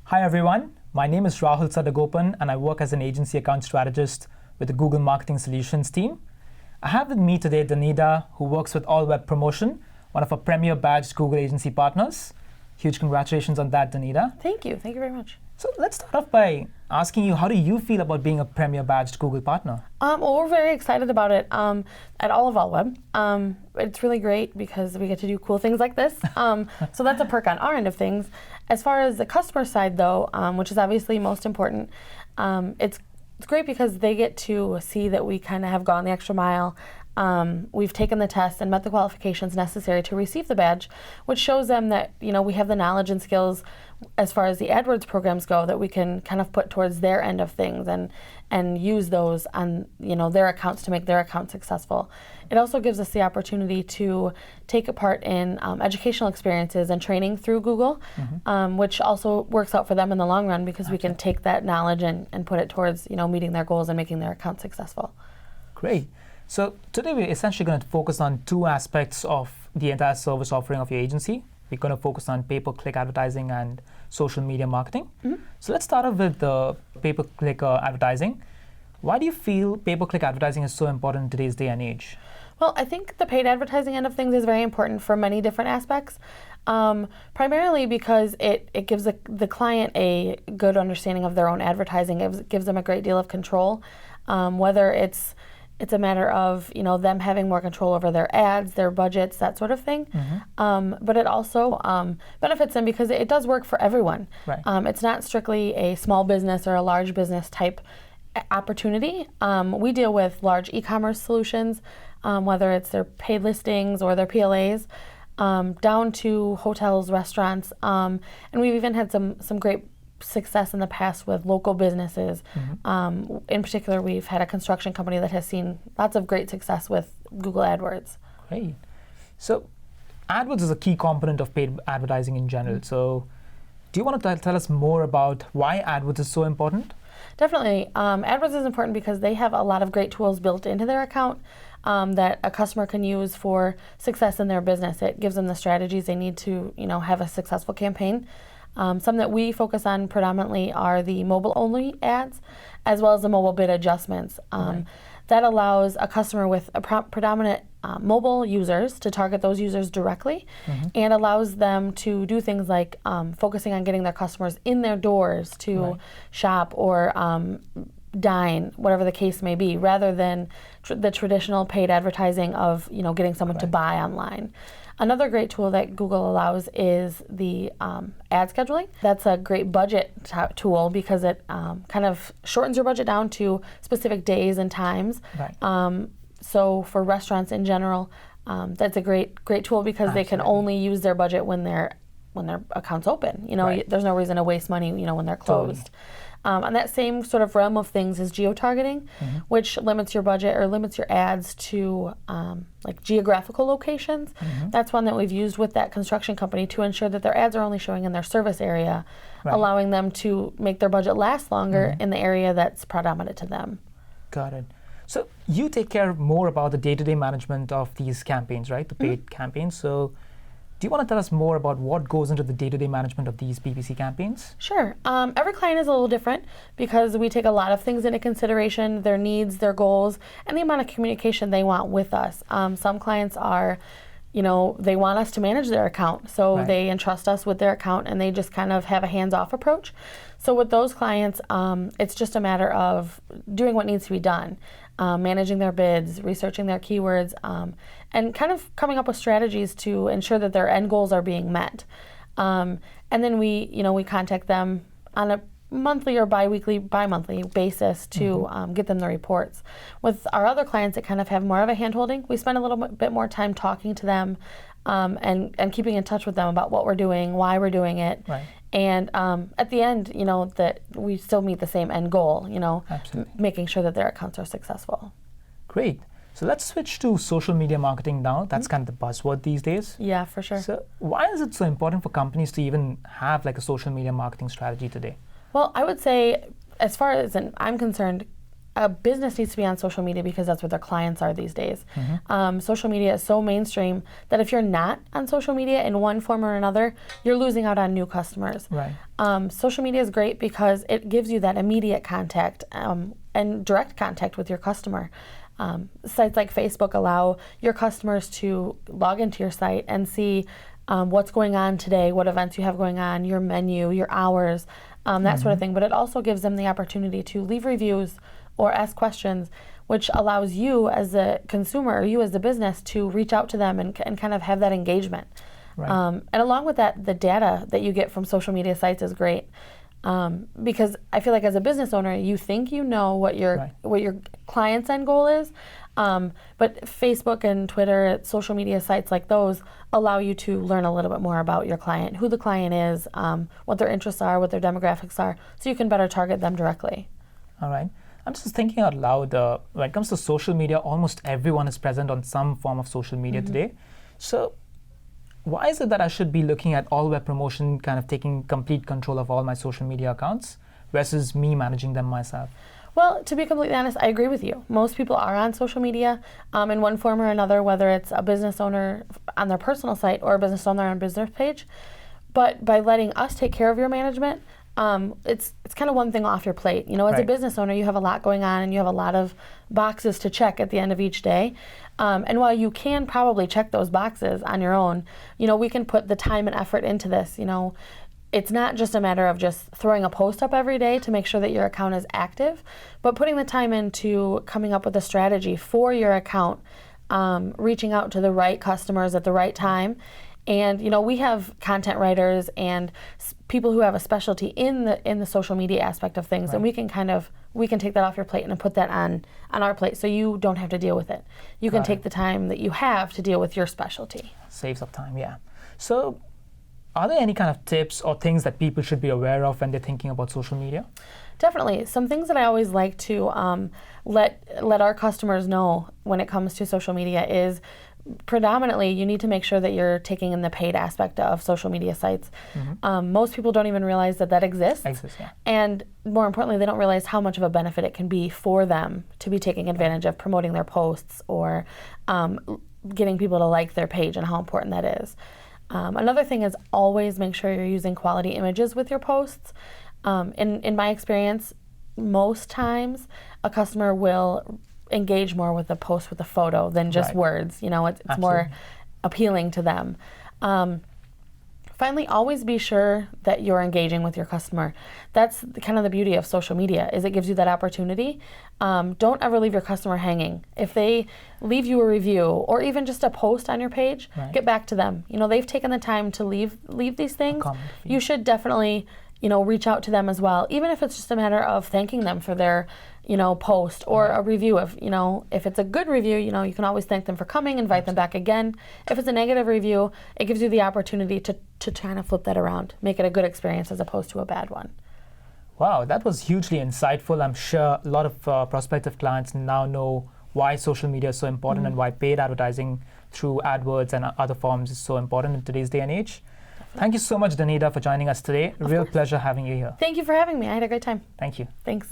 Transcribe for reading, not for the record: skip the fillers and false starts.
Hi everyone, my name is Rahul Sadagopan and I work as an agency account strategist with the Google Marketing Solutions team. I have with me today Danita, who works with All Web Promotion, one of our premier badged Google agency partners. Huge congratulations on that, Danita. Thank you very much. So let's start off by asking you, how do you feel about being a premier badged Google partner? Well, we're very excited about it at all of All Web. It's really great because we get to do cool things like this. So that's a perk on our end of things. As far as the customer side, though, which is obviously most important, it's great because they get to see that we kind of have gone the extra mile. We've taken the test and met the qualifications necessary to receive the badge, which shows them that we have the knowledge and skills as far as the AdWords programs go that we can kind of put towards their end of things and use those on their accounts to make their account successful. It also gives us the opportunity to take a part in educational experiences and training through Google, which also works out for them in the long run because we can take that knowledge and put it towards meeting their goals and making their account successful. Great. So today we're essentially going to focus on two aspects of the entire service offering of your agency. We're going to focus on pay-per-click advertising and social media marketing. So let's start off with the pay-per-click advertising. Why do you feel pay-per-click advertising is so important in today's day and age? Well, I think the paid advertising end of things is very important for many different aspects. Primarily because it gives the client a good understanding of their own advertising. It gives them a great deal of control, whether it's a matter of them having more control over their ads, their budgets, that sort of thing. But it also benefits them because it does work for everyone. Right. It's not strictly a small business or a large business type opportunity. We deal with large e-commerce solutions, whether it's their paid listings or their PLAs, down to hotels, restaurants, and we've even had some great success in the past with local businesses. In particular, we've had a construction company that has seen lots of great success with Google AdWords. Great. So AdWords is a key component of paid advertising in general. So do you want to tell us more about why AdWords is so important? Definitely. AdWords is important because they have a lot of great tools built into their account that a customer can use for success in their business. It gives them the strategies they need to have a successful campaign. Some that we focus on predominantly are the mobile-only ads, as well as the mobile bid adjustments. That allows a customer with a predominant mobile users to target those users directly, and allows them to do things like focusing on getting their customers in their doors to shop or dine, whatever the case may be, rather than the traditional paid advertising of getting someone to buy online. Another great tool that Google allows is the ad scheduling. That's a great budget tool because it kind of shortens your budget down to specific days and times. So for restaurants in general, that's a great tool because they can only use their budget when their account's open. There's no reason to waste money when they're closed. Totally. And that same sort of realm of things is geo-targeting, which limits your budget or limits your ads to like geographical locations. That's one that we've used with that construction company to ensure that their ads are only showing in their service area, allowing them to make their budget last longer in the area that's predominant to them. Got it. So you take care more about the day-to-day management of these campaigns, right? The paid campaigns. So do you want to tell us more about what goes into the day-to-day management of these PPC campaigns? Sure. Every client is a little different because we take a lot of things into consideration, their needs, their goals, and the amount of communication they want with us. Some clients are, they want us to manage their account, so they entrust us with their account and they just kind of have a hands-off approach. So with those clients, it's just a matter of doing what needs to be done. Managing their bids, researching their keywords, and kind of coming up with strategies to ensure that their end goals are being met. And then we contact them on a monthly or bi-monthly basis to get them the reports. With our other clients that kind of have more of a hand-holding, we spend a little bit more time talking to them and keeping in touch with them about what we're doing, why we're doing it. And at the end, that we still meet the same end goal, making sure that their accounts are successful. Great. So let's switch to social media marketing now. That's kind of the buzzword these days. Yeah, for sure. So why is it so important for companies to even have like a social media marketing strategy today? Well, I would say, as far as I'm concerned, a business needs to be on social media because that's where their clients are these days. Social media is so mainstream that if you're not on social media in one form or another, you're losing out on new customers. Right. Social media is great because it gives you that immediate contact and direct contact with your customer. Sites like Facebook allow your customers to log into your site and see what's going on today, what events you have going on, your menu, your hours, that sort of thing. But it also gives them the opportunity to leave reviews or ask questions, which allows you as a consumer or you as a business to reach out to them and kind of have that engagement. Right. And along with that, the data that you get from social media sites is great. Because I feel like as a business owner, you think you know what your client's end goal is, but Facebook and Twitter, social media sites like those allow you to learn a little bit more about your client, who the client is, what their interests are, what their demographics are, so you can better target them directly. All right. I'm just thinking out loud, when it comes to social media, almost everyone is present on some form of social media today. So why is it that I should be looking at all web promotion, kind of taking complete control of all my social media accounts versus me managing them myself? Well, to be completely honest, I agree with you. Most people are on social media in one form or another, whether it's a business owner on their personal site or a business owner on a business page. But by letting us take care of your management, it's kind of one thing off your plate. You know, as a business owner, you have a lot going on and you have a lot of boxes to check at the end of each day. And while you can probably check those boxes on your own, you know, we can put the time and effort into this. You know, it's not just a matter of just throwing a post up every day to make sure that your account is active, but putting the time into coming up with a strategy for your account, reaching out to the right customers at the right time. And you know, we have content writers and people who have a specialty in the social media aspect of things, and we can take that off your plate and put that on our plate, so you don't have to deal with it. You can take the time that you have to deal with your specialty. Saves up time, yeah. So, are there any kind of tips or things that people should be aware of when they're thinking about social media? Definitely. Some things that I always like to let our customers know when it comes to social media is predominantly you need to make sure that you're taking in the paid aspect of social media sites. Most people don't even realize that exists. Yeah. And more importantly, they don't realize how much of a benefit it can be for them to be taking advantage of promoting their posts or getting people to like their page and how important that is. Another thing is always make sure you're using quality images with your posts. In my experience, most times a customer will engage more with a post with a photo than just words. You know, it's more appealing to them. Finally, always be sure that you're engaging with your customer. That's kind of the beauty of social media, is it gives you that opportunity. Don't ever leave your customer hanging. If they leave you a review or even just a post on your page, get back to them. You know, they've taken the time to leave these things. You should definitely, you know, reach out to them as well, even if it's just a matter of thanking them for their, you know, post or a review of, you know, if it's a good review, you know, you can always thank them for coming, invite them back again. If it's a negative review, it gives you the opportunity to try to flip that around, make it a good experience as opposed to a bad one. Wow, that was hugely insightful. I'm sure a lot of prospective clients now know why social media is so important and why paid advertising through AdWords and other forms is so important in today's day and age. Thank you so much, Danita, for joining us today. Real pleasure having you here. Thank you for having me. I had a great time. Thank you. Thanks.